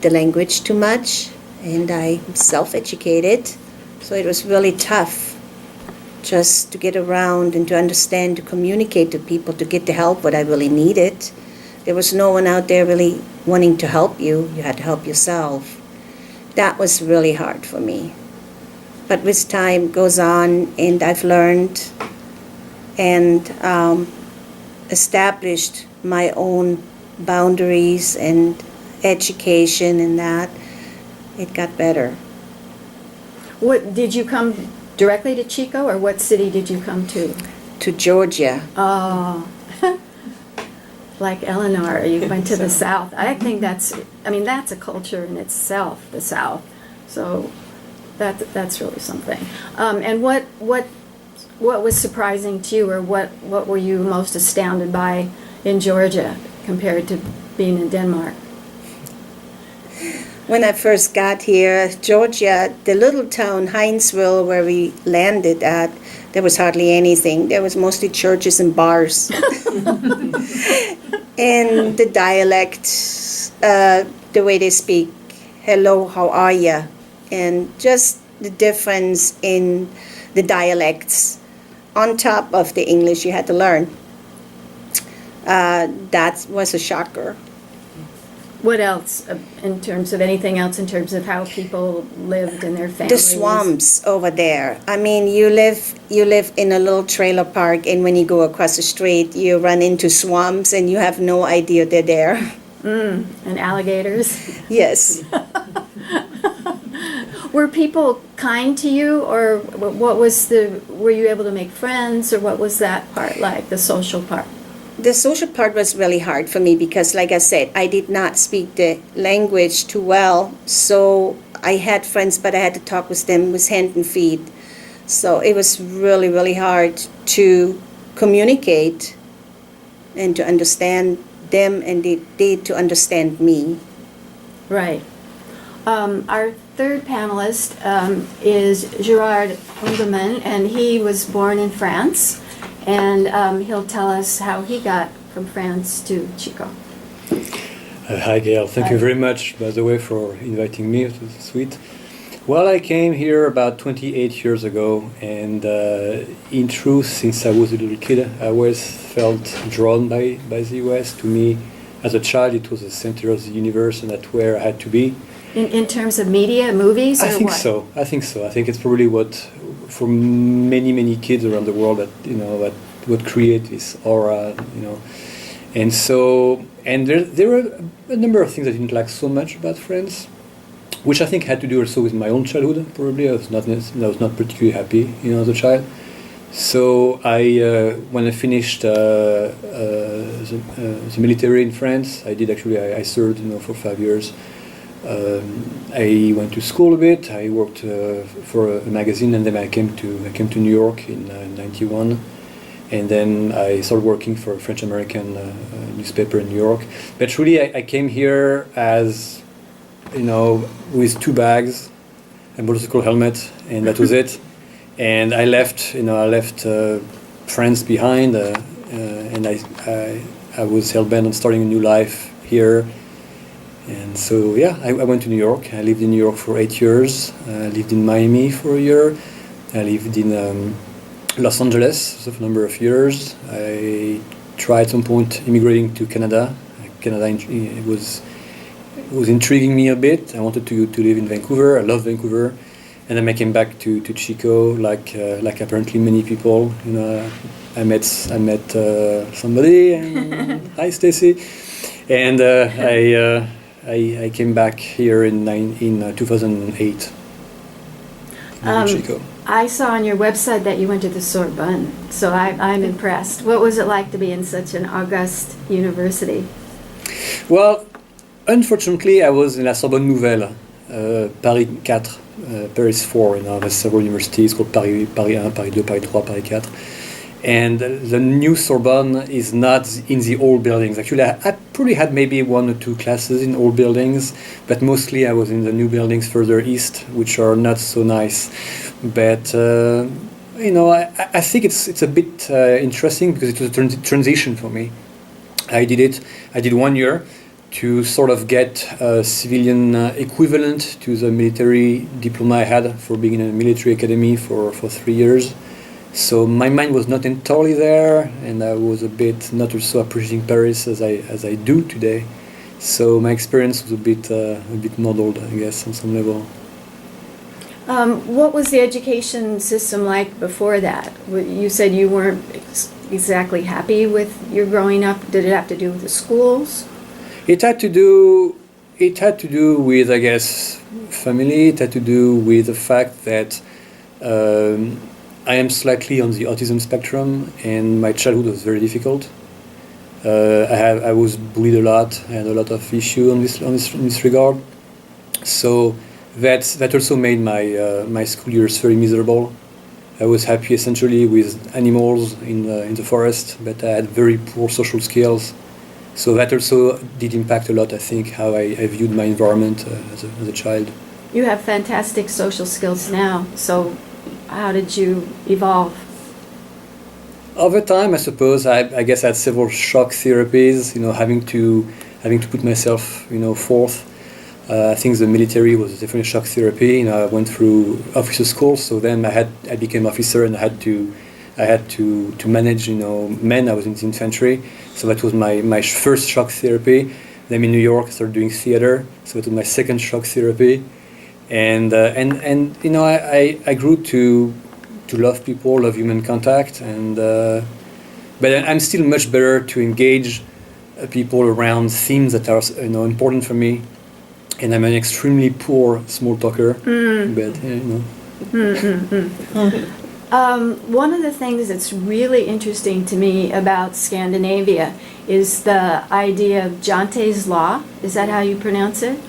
the language too much, and I'm self-educated, so it was really tough just to get around and to understand, to communicate to people, to get the help what I really needed. There was no one out there really wanting to help you. You had to help yourself. That was really hard for me. But with time goes on, and I've learned and established my own boundaries and education, and that it got better. What did you come directly to Chico, or what city did you come to? To Georgia. Oh, like Eleanor, you went to the South. I think that's a culture in itself, the South. So that's really something. And what was surprising to you, or what were you most astounded by in Georgia compared to being in Denmark? When I first got here, Georgia, the little town Hinesville where we landed at, there was hardly anything. There was mostly churches and bars. And the dialect, the way they speak, hello, how are you? And just the difference in the dialects on top of the English you had to learn. That was a shocker. What else, in terms of anything else, in terms of how people lived and their The families? swamps over there. I mean, you live in a little trailer park, and when you go across the street, you run into swamps, and you have no idea they're there. And alligators? Yes. Were people kind to you, or were you able to make friends, or what was that part like, the social part? The social part was really hard for me because, like I said, I did not speak the language too well. So I had friends, but I had to talk with them with hand and feet. So it was really, really hard to communicate and to understand them, and they to understand me. Right. Our third panelist is Gerard Ungerman, and he was born in France. And he'll tell us how he got from France to Chico. Hi, Gail. Thank you very much, by the way, for inviting me to the suite. Well, I came here about 28 years ago, and in truth, since I was a little kid, I always felt drawn by the US. To me, as a child, it was the center of the universe, and that's where I had to be. In terms of media, movies, or I think what? so. I think it's probably what, for many kids around the world, that what create this aura, and so there were a number of things I didn't like so much about France, which I think had to do also with my own childhood. Probably I was not particularly happy, as a child. So when I finished the military in France, I served for 5 years. I went to school a bit. I worked for a magazine, and then I came to New York in '91, and then I started working for a French-American newspaper in New York. But really, I came here as, with 2 bags, a motorcycle helmet, and that was it. And I left France behind, and I was hell-bent on starting a new life here. And so, I went to New York. I lived in New York for 8 years. I lived in Miami for a year. I lived in Los Angeles for a number of years. I tried at some point immigrating to Canada. It was intriguing me a bit. I wanted to live in Vancouver. I love Vancouver. And then I came back to Chico, like apparently many people. I met somebody. And hi, Stacy. And I came back here in 2008 in Chico. I saw on your website that you went to the Sorbonne, so I'm impressed. What was it like to be in such an august university? Well, unfortunately, I was in La Sorbonne Nouvelle, Paris 4, Paris 4. There's several universities called Paris 1, Paris 2, Paris 3, Paris 4. And the new Sorbonne is not in the old buildings. Actually, I probably had maybe 1 or 2 classes in old buildings, but mostly I was in the new buildings further east, which are not so nice. But I think it's a bit interesting because it was a transition for me. I did 1 year, to sort of get a civilian equivalent to the military diploma I had for being in a military academy for 3 years. So my mind was not entirely there, and I was a bit not also appreciating Paris as I do today. So my experience was a bit muddled, I guess, on some level. What was the education system like before that? You said you weren't exactly happy with your growing up. Did it have to do with the schools? It had to do with, I guess, family. It had to do with the fact that I am slightly on the autism spectrum, and my childhood was very difficult. I was bullied a lot. I had a lot of issues in this regard. So that also made my school years very miserable. I was happy essentially with animals in the forest, but I had very poor social skills. So that also did impact a lot, I think, how I viewed my environment as a child. You have fantastic social skills now, so how did you evolve? Over time, I suppose, I guess I had several shock therapies, having to put myself, forth. I think the military was definitely a shock therapy. I went through officer school, so then I became officer, and I had to manage, men. I was in the infantry, so that was my first shock therapy. Then in New York, I started doing theater, so it was my second shock therapy. And I grew to love people, love human contact, but I'm still much better to engage people around themes that are important for me. And I'm an extremely poor small talker, but One of the things that's really interesting to me about Scandinavia is the idea of Jante's law. Is that how you pronounce it?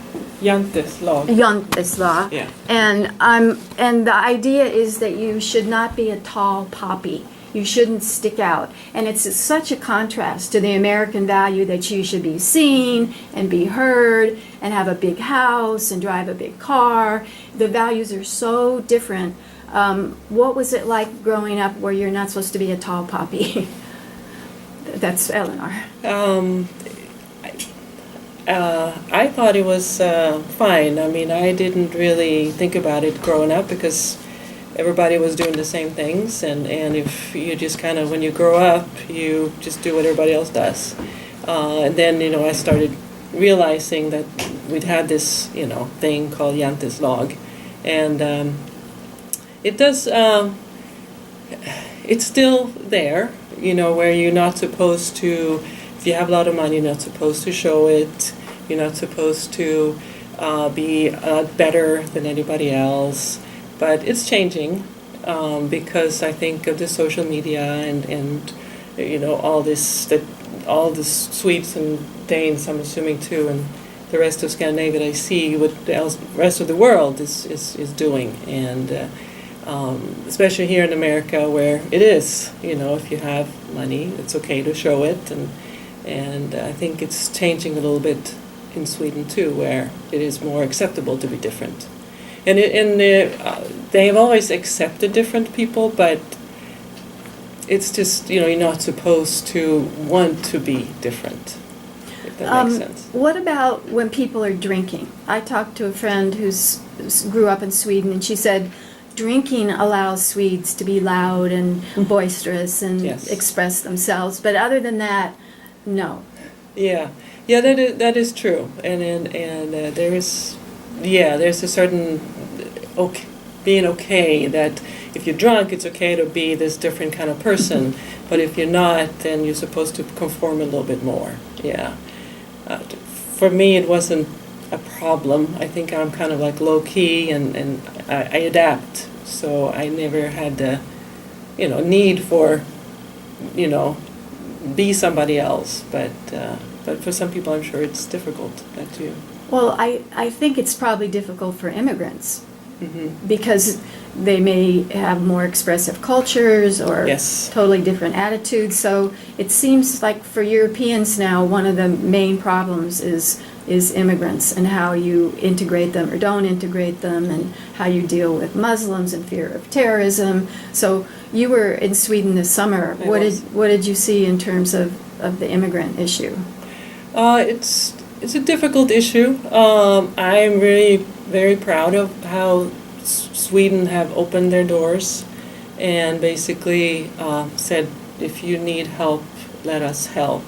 Jante's law. Jante's law. Yeah. And the idea is that you should not be a tall poppy. You shouldn't stick out. And it's such a contrast to the American value that you should be seen and be heard and have a big house and drive a big car. The values are so different. What was it like growing up where you're not supposed to be a tall poppy? That's Eleanor. I thought it was fine. I mean, I didn't really think about it growing up because everybody was doing the same things, and if you just kind of, when you grow up, you just do what everybody else does. And then, I started realizing that we'd had this, thing called Jante's log, and it does, it's still there, where you're not supposed to, if you have a lot of money, you're not supposed to show it, you're not supposed to be better than anybody else. But it's changing because I think of the social media and all the Swedes and Danes, I'm assuming too, and the rest of Scandinavia that I see what the rest of the world is doing, and especially here in America where it is, if you have money, it's okay to show it, and I think it's changing a little bit in Sweden too, where it is more acceptable to be different. And they have always accepted different people, but it's just, you're not supposed to want to be different, if that makes sense. What about when people are drinking? I talked to a friend who grew up in Sweden, and she said drinking allows Swedes to be loud and boisterous and Yes. express themselves, but other than that, no. Yeah, that is true, and there's a certain being okay that if you're drunk, it's okay to be this different kind of person, but if you're not, then you're supposed to conform a little bit more. Yeah, for me, it wasn't a problem. I think I'm kind of like low key, and I adapt, so I never had the need for be somebody else, but for some people, I'm sure it's difficult, that too. Well, I think it's probably difficult for immigrants Mm-hmm. because they may have more expressive cultures or Yes. totally different attitudes. So it seems like for Europeans now, one of the main problems is immigrants and how you integrate them or don't integrate them, and how you deal with Muslims and fear of terrorism. So you were in Sweden this summer. I was. What did you see in terms of the immigrant issue? it's a difficult issue. I'm really very proud of how Sweden have opened their doors and basically said, if you need help, let us help.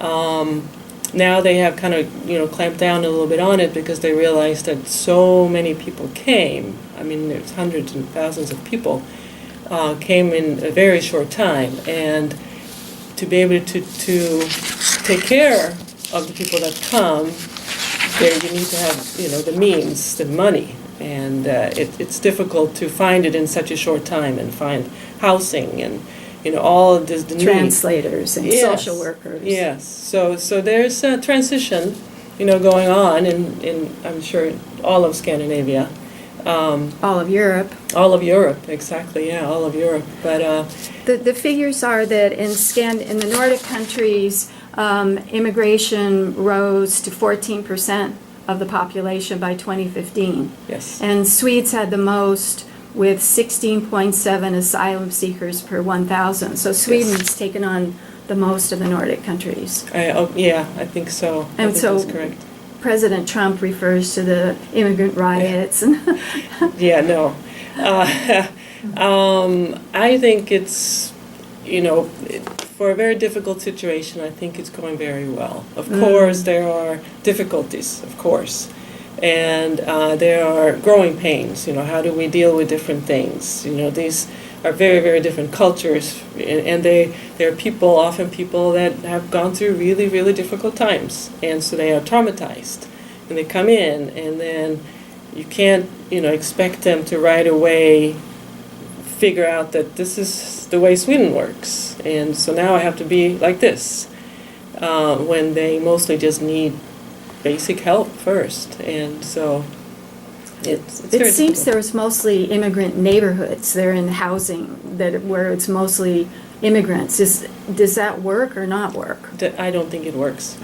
Now they have kind of, clamped down a little bit on it because they realized that so many people came. I mean, there's hundreds and thousands of people came in a very short time, and to be able to take care of the people that come, there you need to have, the means, the money, and it's difficult to find it in such a short time and find housing and all of the Translators and yes. social workers. Yes, so there's a transition, going on in I'm sure all of Scandinavia. All of Europe. All of Europe, exactly, yeah, all of Europe. But The figures are that in the Nordic countries, immigration rose to 14% of the population by 2015. yes. And Swedes had the most, with 16.7 asylum seekers per 1,000. So Sweden's taken on the most of the Nordic countries. I think so. I And think so that's correct. President Trump refers to the immigrant riots. And Yeah, no. I think it's, for a very difficult situation, I think it's going very well. Of course, there are difficulties, of course. And there are growing pains, how do we deal with different things? These are very, very different cultures, and there are often people that have gone through really, really difficult times, and so they are traumatized. And they come in, and then you can't, expect them to right away figure out that this is the way Sweden works, and so now I have to be like this, when they mostly just need basic help first, and so it's it very seems difficult. there's mostly immigrant neighborhoods. They're in housing where it's mostly immigrants. Does that work or not work? I don't think it works.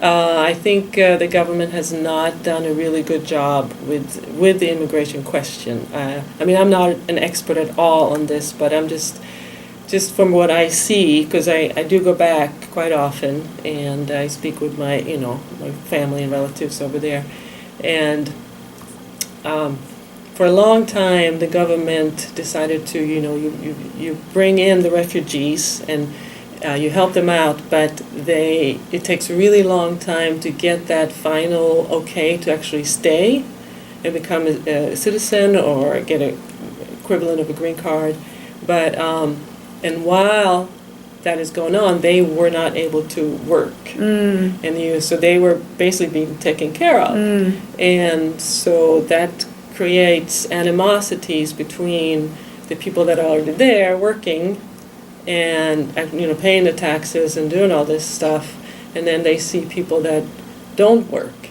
I think the government has not done a really good job with the immigration question. I mean, I'm not an expert at all on this, but I'm just from what I see, because I do go back quite often, and I speak with my family and relatives over there, and for a long time the government decided to you bring in the refugees and you help them out, but it takes a really long time to get that final okay to actually stay and become a citizen or get a equivalent of a green card, but and while that is going on, they were not able to work, and so they were basically being taken care of, and so that creates animosities between the people that are already there working, and paying the taxes and doing all this stuff, and then they see people that don't work,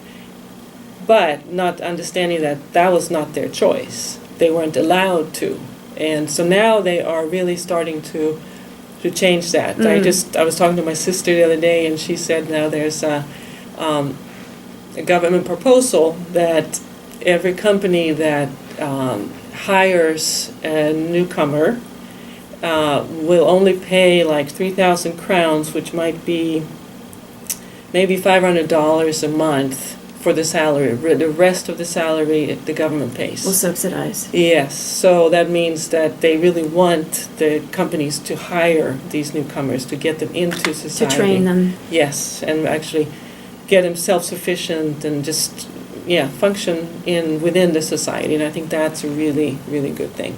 but not understanding that was not their choice. They weren't allowed to. And so now they are really starting to change that. I was talking to my sister the other day, and she said now there's a government proposal that every company that hires a newcomer will only pay like 3,000 crowns, which might be maybe $500 a month for the salary. The rest of the salary the government pays. Will subsidize. Yes, so that means that they really want the companies to hire these newcomers to get them into society. To train them. Yes, and actually get them self-sufficient and just function within the society, and I think that's a really, really good thing.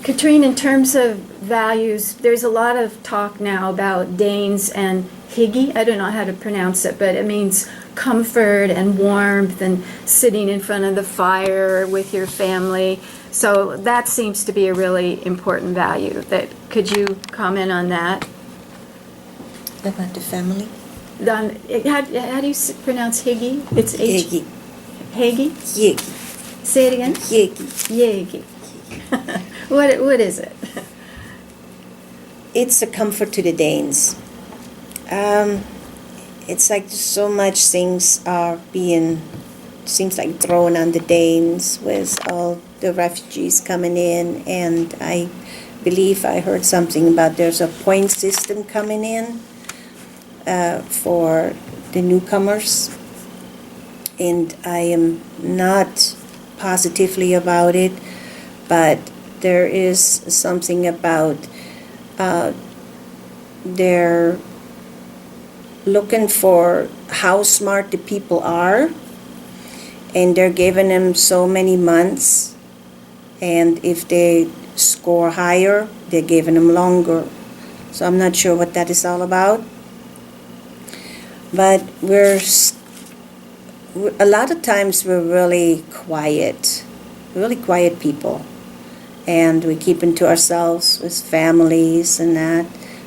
Katrine, in terms of values, there's a lot of talk now about Danes and hygge. I don't know how to pronounce it, but it means comfort and warmth and sitting in front of the fire with your family. So that seems to be a really important value. Could you comment on that? About the family? How do you pronounce hygge? It's Hygge. Hygge? Hygge. Say it again? Hygge. Hygge. What is it? It's a comfort to the Danes. It's like so much things are seems like thrown on the Danes with all the refugees coming in, and I believe I heard something about there's a point system coming in for the newcomers, and I am not positively about it, but there is something about they're looking for how smart the people are, and they're giving them so many months, and if they score higher, they're giving them longer. So I'm not sure what that is all about. But a lot of times we're really quiet people. And we keep into ourselves with families and that.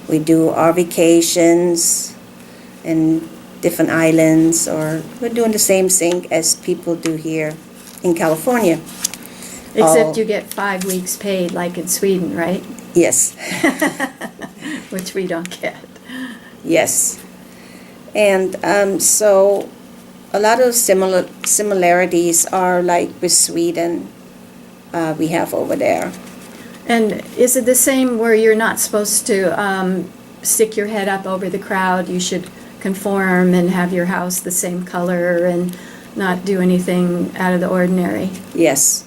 We do our vacations in different islands, or we're doing the same thing as people do here in California. Except you get 5 weeks paid like in Sweden, right? Yes. Which we don't get. Yes. And so a lot of similarities are like with Sweden we have over there. And is it the same where you're not supposed to stick your head up over the crowd? You should conform and have your house the same color and not do anything out of the ordinary? Yes.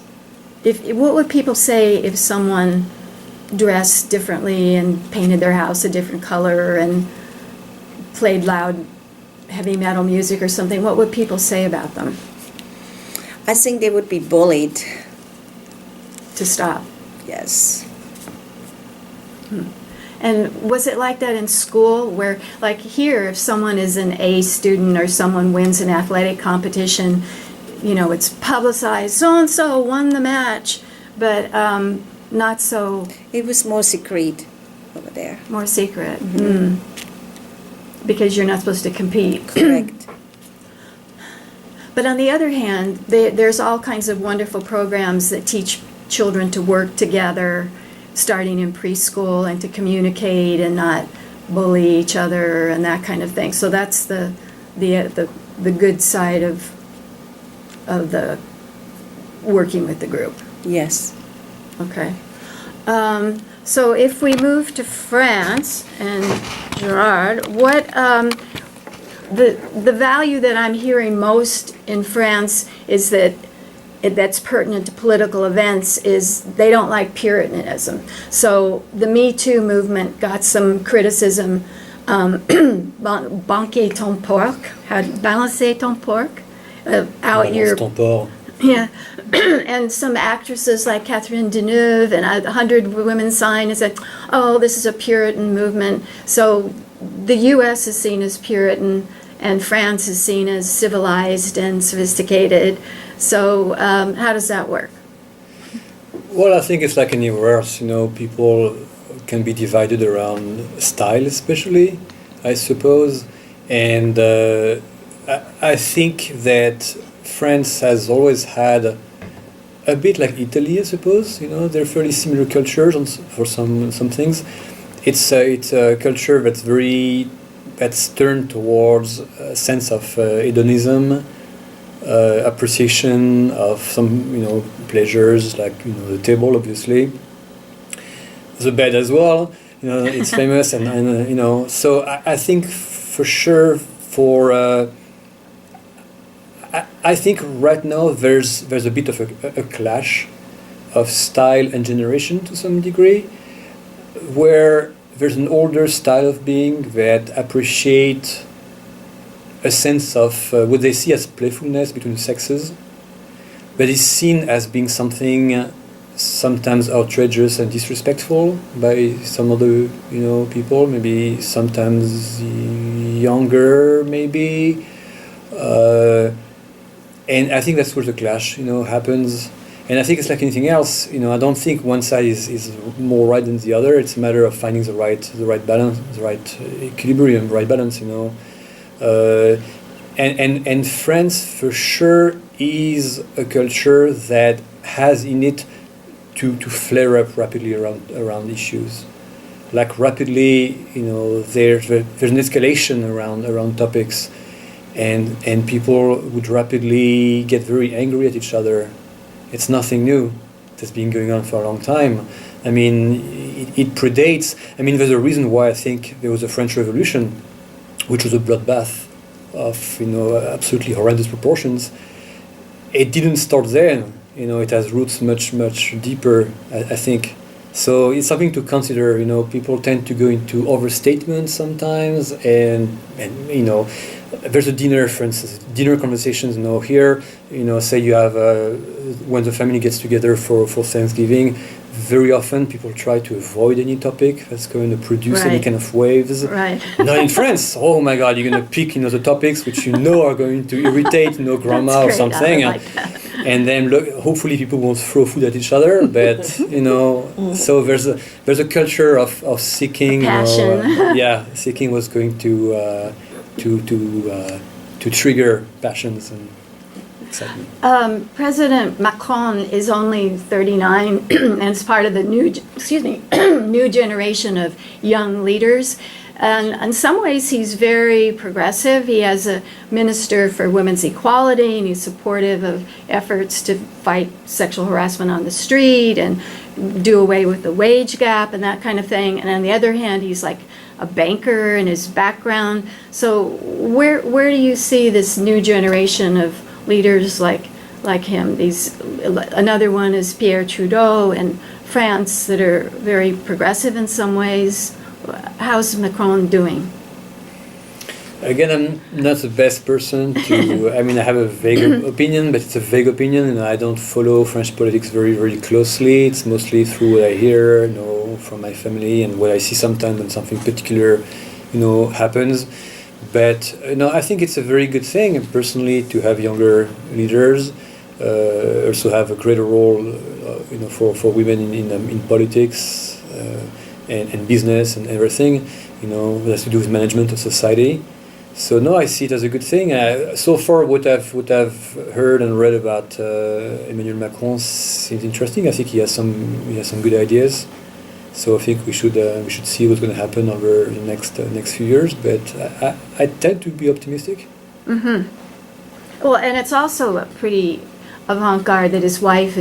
What would people say if someone dressed differently and painted their house a different color and played loud heavy metal music or something? What would people say about them? I think they would be bullied. To stop? Yes. And was it like that in school, where, like here, if someone is an A student or someone wins an athletic competition, you know, it's publicized, so-and-so won the match, but not so... It was more secret over there. More secret. Mm. Because you're not supposed to compete. Correct. But on the other hand, there's all kinds of wonderful programs that teach children to work together, starting in preschool, and to communicate and not bully each other and that kind of thing. So that's the good side of the working with the group. Yes. Okay. So if we move to France, and Gerard, what the value that I'm hearing most in France is that's pertinent to political events is they don't like Puritanism. So the Me Too movement got some criticism. Banquer ton porc, balancer ton porc, out your... Ton porc. Yeah, and some actresses like Katrine and 100 women signed and said, oh, this is a Puritan movement. So the U.S. is seen as Puritan, and France is seen as civilized and sophisticated. So how does that work? Well, I think it's like anywhere else, you know, people can be divided around style especially, I suppose. And I think that France has always had a bit like Italy, I suppose, you know, they're fairly similar cultures for some things. It's a culture that's turned towards a sense of hedonism, appreciation of some, you know, pleasures like, you know, the table, obviously, the bed as well, you know, it's famous, and you know, so I think for sure I think right now there's a bit of a clash of style and generation to some degree, where there's an older style of being that appreciate a sense of what they see as playfulness between the sexes, but is seen as being something sometimes outrageous and disrespectful by some other, you know, people, maybe sometimes younger, maybe. And I think that's where the clash, you know, happens. And I think it's like anything else, you know, I don't think one side is more right than the other. It's a matter of finding the right balance, the right equilibrium, right balance, you know. And France for sure is a culture that has in it to flare up rapidly around issues. Like rapidly, you know, there's an escalation around topics, and people would rapidly get very angry at each other. It's nothing new. It's been going on for a long time. I mean, it predates. I mean, there's a reason why I think there was a French Revolution, which was a bloodbath absolutely horrendous proportions. It didn't start then. It has roots much deeper, I think. So it's something to consider. People tend to go into overstatements sometimes, and there's a dinner, for instance, dinner conversations. Here, say you have when the family gets together for Thanksgiving. Very often, people try to avoid any topic that's going to produce any kind of waves. Right. Now in France, oh my God, you're going to pick, the topics which are going to irritate, grandma or something. I like that. And then hopefully people won't throw food at each other. But so there's a culture of seeking. Passion. Seeking was going to trigger passions and excitement. President Macron is only 39 and is part of the new generation of young leaders. And in some ways, he's very progressive. He has a minister for women's equality, and he's supportive of efforts to fight sexual harassment on the street and do away with the wage gap and that kind of thing. And on the other hand, he's like a banker in his background. So where do you see this new generation of leaders like him? Another one is Pierre Trudeau in France that are very progressive in some ways. How's Macron doing? Again, I'm not the best person to. I have a vague opinion, but it's a vague opinion, and I don't follow French politics very, very closely. It's mostly through what I hear, from my family, and what I see sometimes when something particular, happens. But I think it's a very good thing, personally, to have younger leaders. Also have a greater role, for women in politics. And business and everything, that has to do with management of society. So no, I see it as a good thing. So far, what I've heard and read about Emmanuel Macron seems interesting. I think he has some good ideas. So I think we should see what's going to happen over the next few years. But I tend to be optimistic. Mm-hmm. Well, and it's also a pretty avant-garde that his wife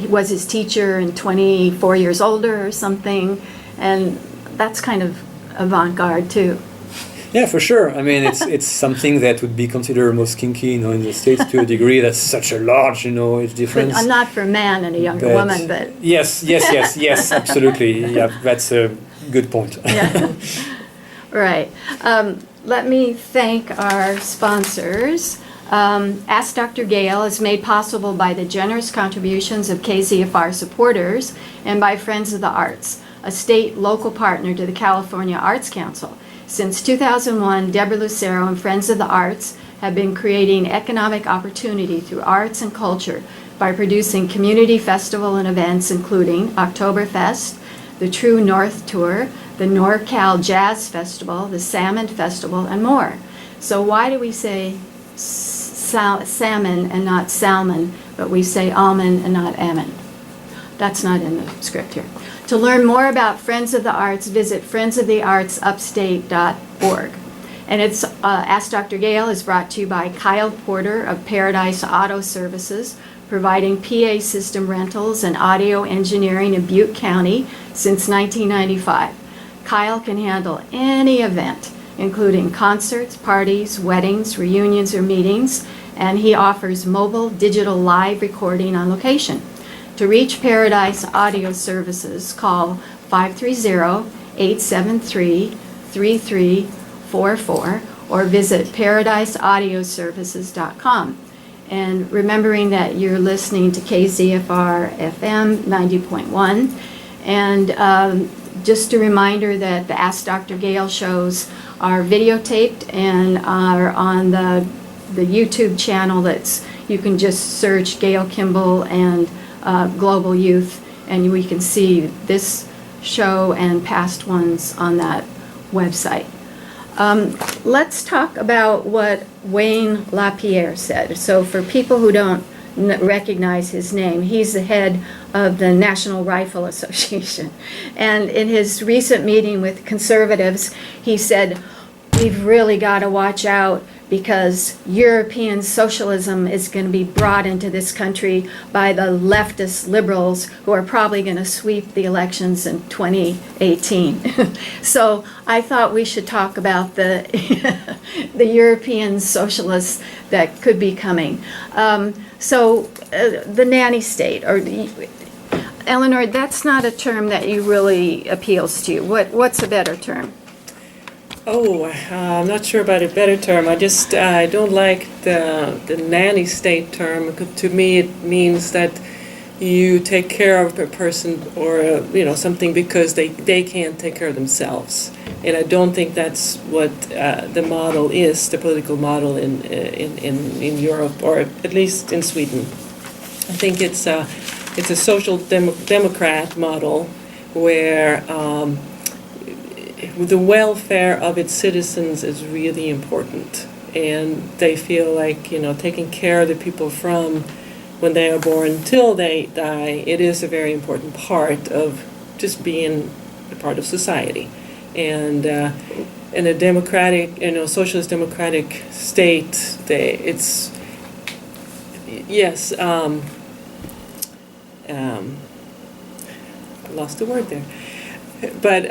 was his teacher and 24 years older or something. And that's kind of avant-garde too. Yeah, for sure. It's something that would be considered most kinky, in the States to a degree. That's such a large, age difference. But not for a man and a younger woman, but yes, absolutely. Yeah, that's a good point. Yeah. Right. Let me thank our sponsors. Ask Dr. Gail is made possible by the generous contributions of KZFR supporters and by Friends of the Arts, a state local partner to the California Arts Council. Since 2001, Deborah Lucero and Friends of the Arts have been creating economic opportunity through arts and culture by producing community festival and events including Oktoberfest, the True North Tour, the NorCal Jazz Festival, the Salmon Festival, and more. So why do we say salmon and not salmon, but we say almond and not almond? That's not in the script here. To learn more about Friends of the Arts, visit friendsoftheartsupstate.org. And it's Ask Dr. Gail is brought to you by Kyle Porter of Paradise Auto Services, providing PA system rentals and audio engineering in Butte County since 1995. Kyle can handle any event, including concerts, parties, weddings, reunions, or meetings, and he offers mobile digital live recording on location. To reach Paradise Audio Services, call 530-873-3344 or visit paradiseaudioservices.com. And remembering that you're listening to KZFR FM 90.1. And just a reminder that the Ask Dr. Gail shows are videotaped and are on the YouTube channel. You can just search Gail Kimball and Global Youth, and we can see this show and past ones on that website. Let's talk about what Wayne LaPierre said. So for people who don't recognize his name, he's the head of the National Rifle Association. And in his recent meeting with conservatives, he said, we've really got to watch out because European socialism is going to be brought into this country by the leftist liberals who are probably going to sweep the elections in 2018. So I thought we should talk about the the European socialists that could be coming. The nanny state, or Eleanor, that's not a term that you really appeals to you. What's a better term? Oh, I'm not sure about a better term. I don't like the nanny state term. To me, it means that you take care of a person or something because they can't take care of themselves. And I don't think that's what the model is, the political model in Europe, or at least in Sweden. I think it's a social democrat model where the welfare of its citizens is really important, and they feel like taking care of the people from when they are born till they die, it is a very important part of just being a part of society. And in a democratic, socialist democratic state, it's yes. Lost the word there. But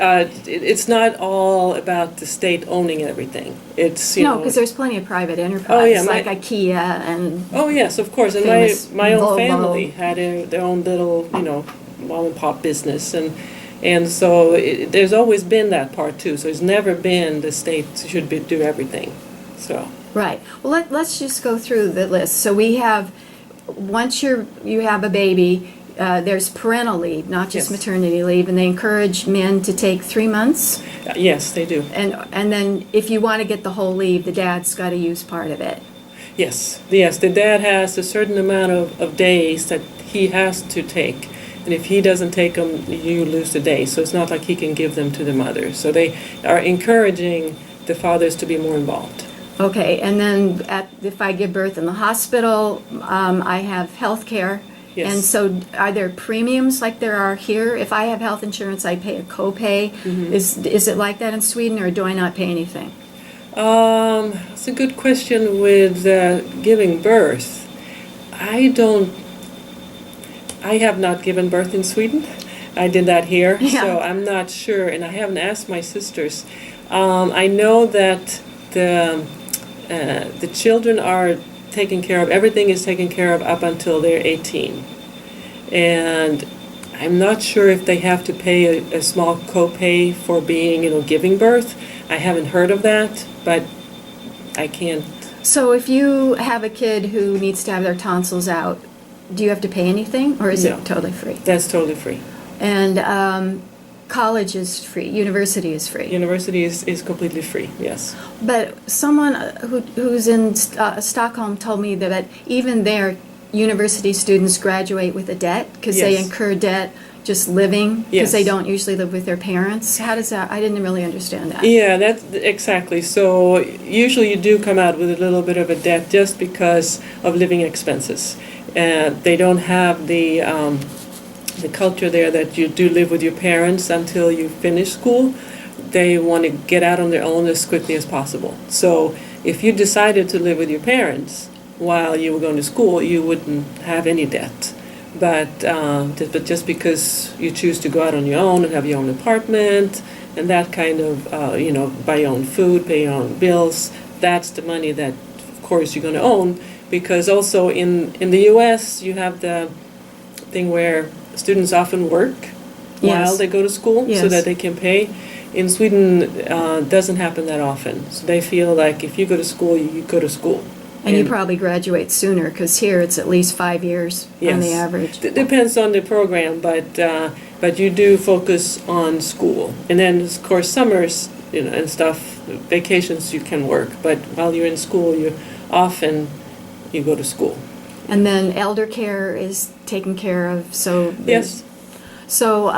it's not all about the state owning everything. It's no, because there's plenty of private enterprise, oh, yeah, like IKEA and. Oh yes, of course. And my own Volvo. family had their own little mom and pop business, and so there's always been that part too. So it's never been the state should do everything. So Right. Well, let's just go through the list. So we have, once you have a baby. There's parental leave, not just Yes. maternity leave, and they encourage men to take 3 months. yes, they do. And then if you want to get the whole leave, the dad's got to use part of it. Yes. The dad has a certain amount of days that he has to take, and if he doesn't take them, you lose the days. So it's not like he can give them to the mother. So they are encouraging the fathers to be more involved. Okay, and then if I give birth in the hospital, I have health care. Yes. And so are there premiums like there are here? If I have health insurance, I pay a copay. Mm-hmm. Is it like that in Sweden, or do I not pay anything? That's a good question with giving birth. I have not given birth in Sweden. I did that here, Yeah. so I'm not sure, and I haven't asked my sisters. I know that the children are taken care of. Everything is taken care of up until they're 18, and I'm not sure if they have to pay a small copay for being, giving birth. I haven't heard of that, but I can't. So if you have a kid who needs to have their tonsils out, do you have to pay anything, or is No. it totally free? That's totally free. And college is free, university is free. University is completely free. Yes. But someone who's in Stockholm told me that even there, university students graduate with a debt because they Yes. incur debt just living because Yes. they don't usually live with their parents. How does that? I didn't really understand that. Yeah, that's exactly. So usually you do come out with a little bit of a debt just because of living expenses. They don't have the culture there that you do live with your parents until you finish school. They want to get out on their own as quickly as possible. So if you decided to live with your parents while you were going to school, you wouldn't have any debt. But just because you choose to go out on your own and have your own apartment and that kind of, buy your own food, pay your own bills, that's the money that, of course, you're going to own. Because also in the U.S., you have the thing where students often work while Yes. they go to school so Yes. that they can pay. In Sweden, doesn't happen that often. So they feel like if you go to school, you go to school. And you probably graduate sooner because here it's at least 5 years on the Yes. average. It depends on the program, but you do focus on school. And then, of course, summers, and stuff, vacations you can work. But while you're in school, you go to school. And then elder care is taken care of. So Yes. So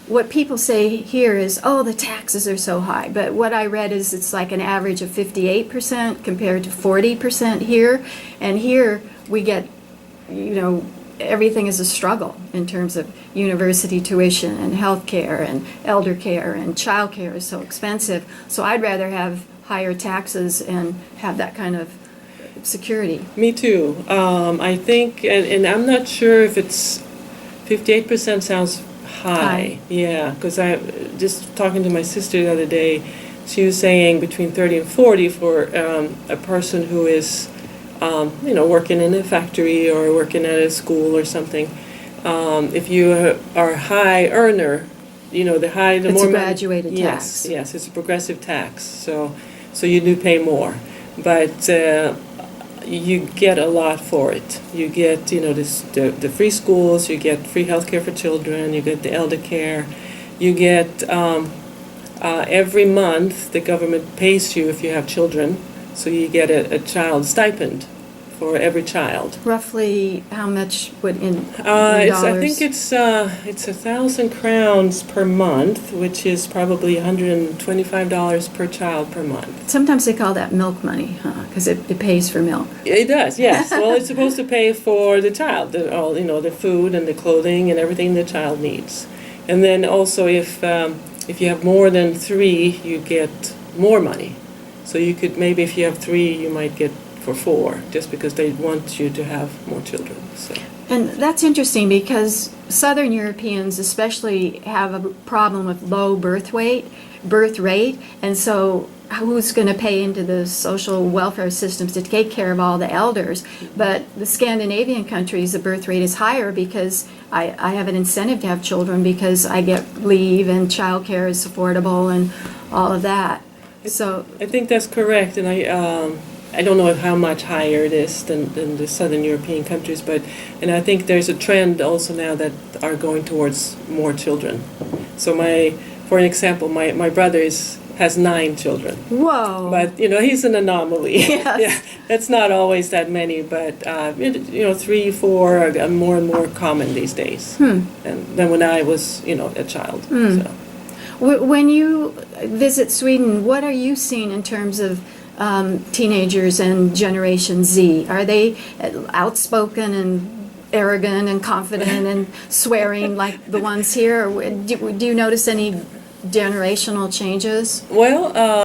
what people say here is, oh, the taxes are so high. But what I read is it's like an average of 58% compared to 40% here. And here we get, everything is a struggle in terms of university tuition and health care and elder care, and child care is so expensive. So I'd rather have higher taxes and have that kind of security. Me too. I think, and I'm not sure if it's 58% sounds high. Yeah, because I just talking to my sister the other day, she was saying between 30 and 40 for a person who is, working in a factory or working at a school or something. If you are a high earner, the It's more a money- graduated Yes, tax. yes, it's a progressive tax. So you do pay more, but you get a lot for it. You get, the free schools, you get free healthcare for children, you get the elder care, you get every month the government pays you if you have children, so you get a child stipend for every child. Roughly how much would in I dollars? think it's 1,000 crowns per month, which is probably $125 per child per month. Sometimes they call that milk money, huh? Because it pays for milk. It does, yes. Well, it's supposed to pay for the child, the food and the clothing and everything the child needs. And then also if you have more than 3, you get more money. So you could, maybe if you have 3, you might get for 4, just because they want you to have more children. So. And that's interesting because Southern Europeans especially have a problem with low birth rate, and so who's going to pay into the social welfare systems to take care of all the elders? But the Scandinavian countries, the birth rate is higher because I have an incentive to have children because I get leave and childcare is affordable and all of that. So I think that's correct, and I don't know how much higher it is than the Southern European countries, and I think there's a trend also now that are going towards more children. So for an example, my brother has 9 children. whoa. But he's an anomaly. Yes. Yeah, that's not always that many, but 3, 4 are more and more common these days. Than when I was a child. So. When you visit Sweden, what are you seeing in terms of teenagers and Generation Z? Are they outspoken and arrogant and confident and swearing like the ones here? Or do you notice any generational changes? Well,